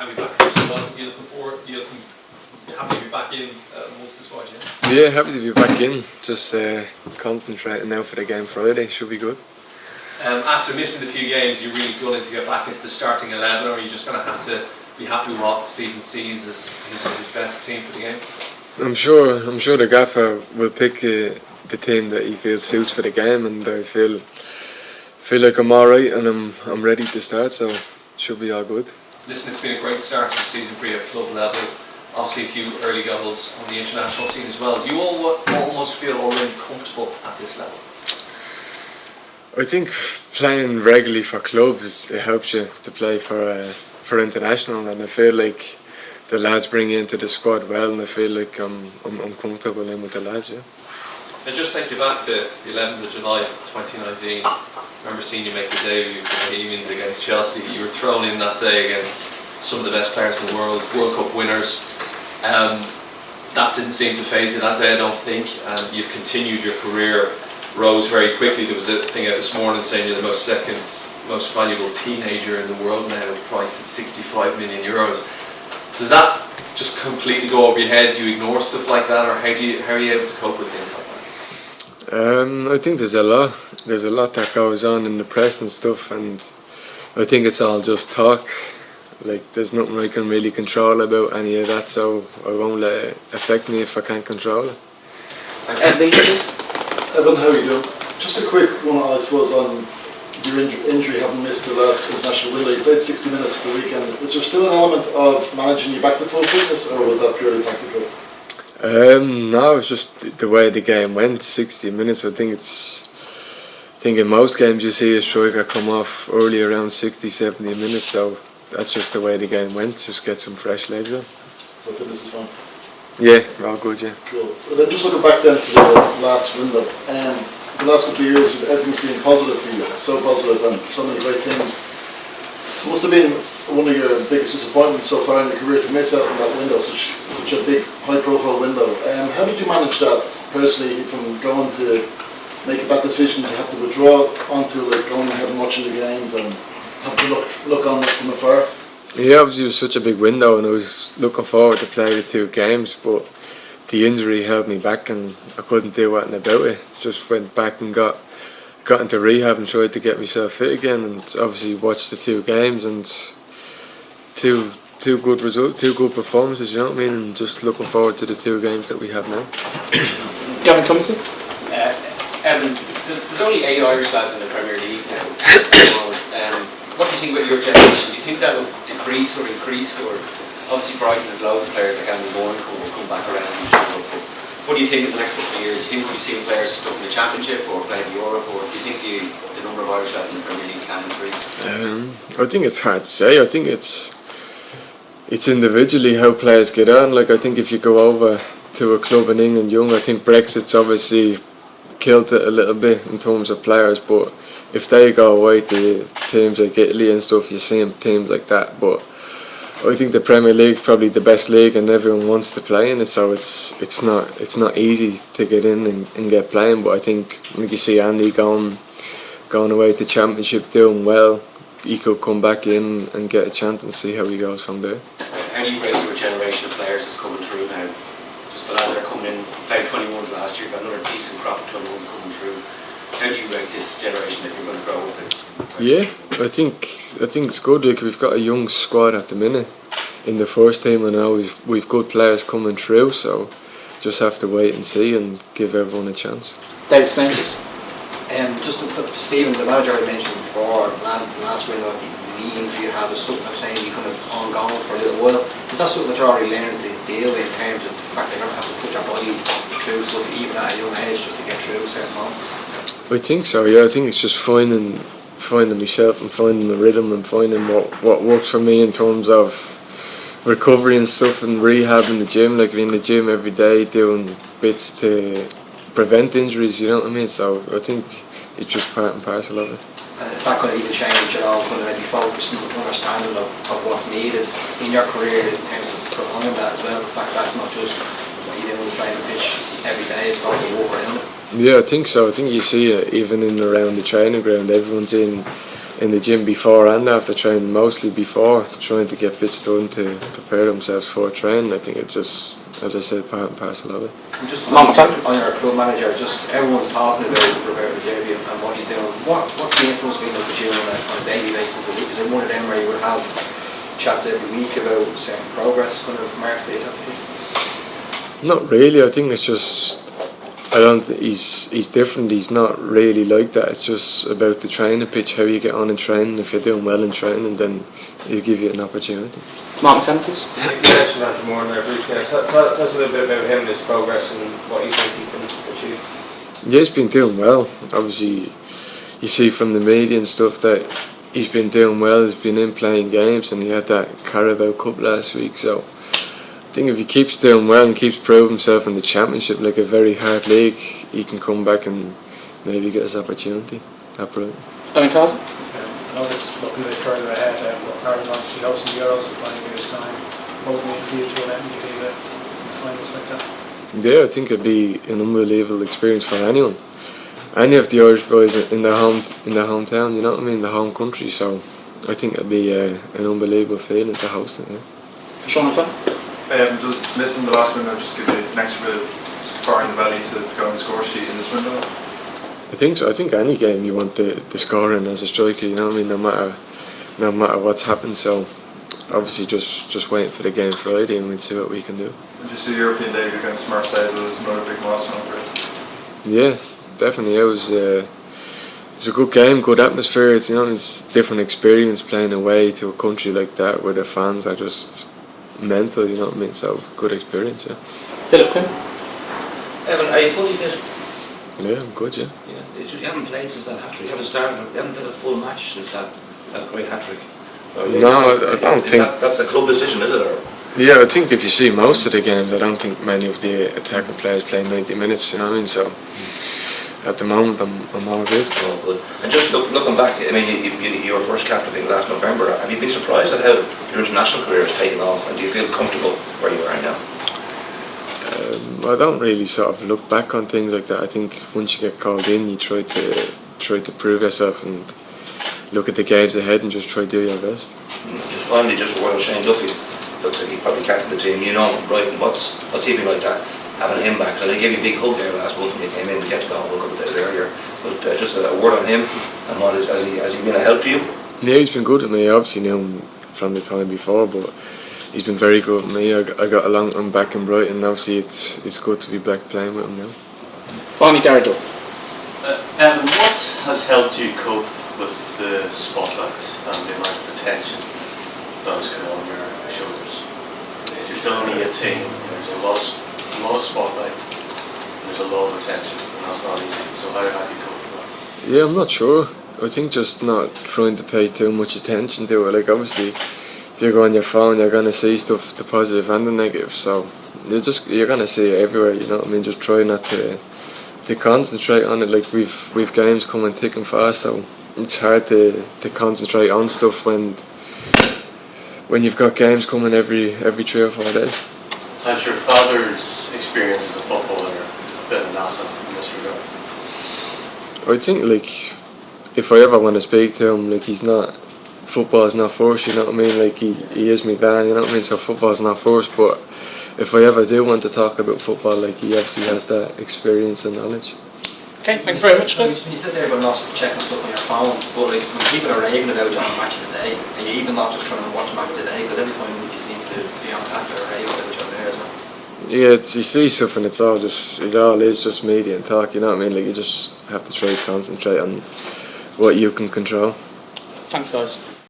have you back in the squad. You looking forward? You happy to be back in amongst the squad? Yeah, happy to be back in. Just concentrating now for the game Friday. Should be good. After missing a few games, you're really gunning to get back into the starting 11, or are you just going to have to be happy with what Stephen sees as his best team for the game? I'm sure the gaffer will pick the team that he feels suits for the game, and I feel like I'm alright and I'm ready to start, so it should be all good. Listen, it's been a great start to the season for you at club level. Obviously a few early goals on the international scene as well. Do you all almost feel already comfortable at this level? I think playing regularly for clubs, it helps you to play for international, and I feel like the lads bring you into the squad well, and I feel like I'm comfortable in with the lads. Yeah. And just take you back to the 11th of July 2019. I remember seeing you make your debut for Bohemians against Chelsea. You were thrown in that day against some of the best players in the world, World Cup winners. That didn't seem to faze you that day, I don't think, and you've continued your career, rose very quickly. There was a thing out this morning saying you're the second most valuable teenager in the world now, priced at €65 million. Does that just completely go over your head? Do you ignore stuff like that, or how are you able to cope with things like that? I think there's a lot that goes on in the press and stuff, and I think it's all just talk. Like, there's nothing I can really control about any of that, so I won't let it affect me if I can't control it. Evan, how are you doing? Just a quick one, I suppose, on your injury, having missed the last international window. You played 60 minutes the weekend. Is there still an element of managing you back to full fitness, or was that purely tactical? No, it's just the way the game went. 60 minutes. I think in most games you see a striker come off early around 60, 70 minutes. So that's just the way the game went. Just get some fresh legs on. So fitness is fine. Yeah, all good. Yeah. Cool. So then, just looking back then to the last window, the last couple of years, everything's been positive for you. So positive, and so many great things. It must have been one of your biggest disappointments so far in your career to miss out on that window, such a big, high-profile window. How did you manage that personally, from going to make that decision to have to withdraw onto going ahead and watching the games and have to look on it from afar? Yeah, obviously it was such a big window, and I was looking forward to play the 2 games, but the injury held me back and I couldn't do anything about it. Just went back and got into rehab and tried to get myself fit again, and obviously watched the 2 games and two good results, 2 good performances, you know what I mean, and just looking forward to the 2 games that we have now. Gavin Cummison? Evan, there's only 8 Irish lads in the Premier League now. What do you think about your generation? Do you think that will decrease or increase? Or obviously Brighton has loads of players like Andy Bourne who will come back around. What do you think in the next couple of years? Do you think we'll see players stuck in the Championship or playing Europe, or do you think the number of Irish lads in the Premier League can increase? I think it's hard to say. I think it's individually how players get on. Like, I think if you go over to a club in England young, I think Brexit's obviously killed it a little bit in terms of players, but if they go away to teams like Italy and stuff, you see teams like that. But I think the Premier League is probably the best league, and everyone wants to play in it, so it's not easy to get in and get playing. But I think when you see Andy going away to Championship doing well, he could come back in and get a chance and see how he goes from there. How do you rate your generation of players that's coming through now? Just the lads that are coming in, played 21s last year, got another decent crop of 21s coming through. How do you rate this generation that you're going to grow up in? Yeah, I think it's good. Like, we've got a young squad at the minute in the first team, and now we've good players coming through. So just have to wait and see and give everyone a chance. David Stanges. Just to put Stephen, the manager I mentioned before, last window, the knee injury you had is something that's maybe kind of ongoing for a little while. Is that something that you're already learning to deal with in terms of the fact that you're going to have to put your body through stuff even at a young age just to get through certain moments? I think so. Yeah, I think it's just finding myself and finding the rhythm and finding what works for me in terms of recovery and stuff, and rehab in the gym. Like, in the gym every day doing bits to prevent injuries, you know what I mean? So I think it's just part and parcel of it. Is that going to even change at all, kind of maybe focus and understanding of what's needed in your career in terms of prolonging that as well? The fact that it's not just what you do on the training pitch every day, it's not the walk around it. Yeah, I think so. I think you see it even in and around the training ground. Everyone's in in the gym before and after training, mostly before, trying to get bits done to prepare themselves for training. I think it's just, as I said, part and parcel of it. And just on your club manager, just everyone's talking about Roberto Zerbi and what he's doing. What's the influence been with you on a daily basis? Is it one of them where you would have chats every week about certain progress kind of marks that you'd have to do? Not really. I think it's just, I don't. He's different. He's not really like that. It's just about the training pitch, how you get on in training. If you're doing well in training, then he'll give you an opportunity. Mark Mechanicis. You mentioned Anthony Moore there briefly. Tell us a little bit about him, his progress, and what you think he can achieve. Yeah, he's been doing well. Obviously, you see from the media and stuff that he's been doing well. He's been in playing games, and he had that Carabao Cup last week. So I think if he keeps doing well and keeps proving himself in the Championship, like a very hard league, he can come back and maybe get his opportunity. That brilliant. Evan Ferguson. I was looking a bit further ahead. Ireland obviously hosting the Euros in 5 years' time. What would it mean for you to let me be the finals like that? Yeah, I think it'd be an unbelievable experience for anyone. Any of the Irish boys in their hometown, you know what I mean, the home country. So I think it'd be an unbelievable feeling to host it. Yeah. Sean O'Connor. Does missing the last window just give you an extra bit of fire in the belly to go on the score sheet in this window? I think so. I think any game you want the scoring as a striker, you know what I mean, no matter what's happened. So obviously just waiting for the game Friday and we'll see what we can do. And just the European debut against Marseille was another big milestone for it. Yeah, definitely. It was a good game, good atmosphere. You know, it's a different experience playing away to a country like that where the fans are just mental, you know what I mean, so good experience, yeah. Philip Quinn. Evan, are you fully fit? Yeah, I'm good, yeah. You haven't played since that hat-trick. You haven't started. You haven't played a full match since that great hat-trick. No, I don't think. That's the club decision, is it? Or? Yeah, I think if you see most of the games, I don't think many of the attacking players play 90 minutes, you know what I mean, so at the moment I'm all good. Oh, good. And just looking back, I mean, you were first captain I think last November. Have you been surprised at how your international career has taken off, and do you feel comfortable where you are now? I don't really sort of look back on things like that. I think once you get called in, you try to prove yourself and look at the games ahead and just try to do your best. Just finally, just a word on Shane Duffy. Looks like he probably captained the team. You know him, right? And what's he been like that? Having him back. So they gave you a big hug there last month when he came in. We get to go home a couple of days earlier. But just a word on him and has he been a help to you? Yeah, he's been good with me. I obviously knew him from the time before, but he's been very good with me. I got along with him back in Brighton. Obviously, it's good to be back playing with him now. Finally, Gary Doyle. Evan, what has helped you cope with the spotlight and the amount of attention that is coming on your shoulders? You're still only 18. There's a lot of spotlight. There's a lot of attention, and that's not easy. So how have you coped with that? Yeah, I'm not sure. I think just not trying to pay too much attention to it. Like obviously, if you go on your phone, you're gonna see stuff, the positive and the negative. So you're gonna see it everywhere. You know what I mean? Just try not to concentrate on it. Like we've games coming thick and fast, so it's hard to concentrate on stuff when you've got games coming every 3 or 4 days. Has your father's experience as a footballer been an asset in this regard? I think like if I ever want to speak to him, like football is not first, you know what I mean? Like he is my dad, you know what I mean? So football is not first, but if I ever do want to talk about football, like he obviously has that experience and knowledge. Okay, thank you very much, guys. When you sit there about not checking stuff on your phone, but like when people are raving about you on Match of the Day, and you even not just trying to watch Match of the Day, because every time you seem to be on tap, they're raving about you there as well. Yeah, you see stuff and it all is just media and talk, you know what I mean? Like you just have to try to concentrate on what you can control. Thanks, guys.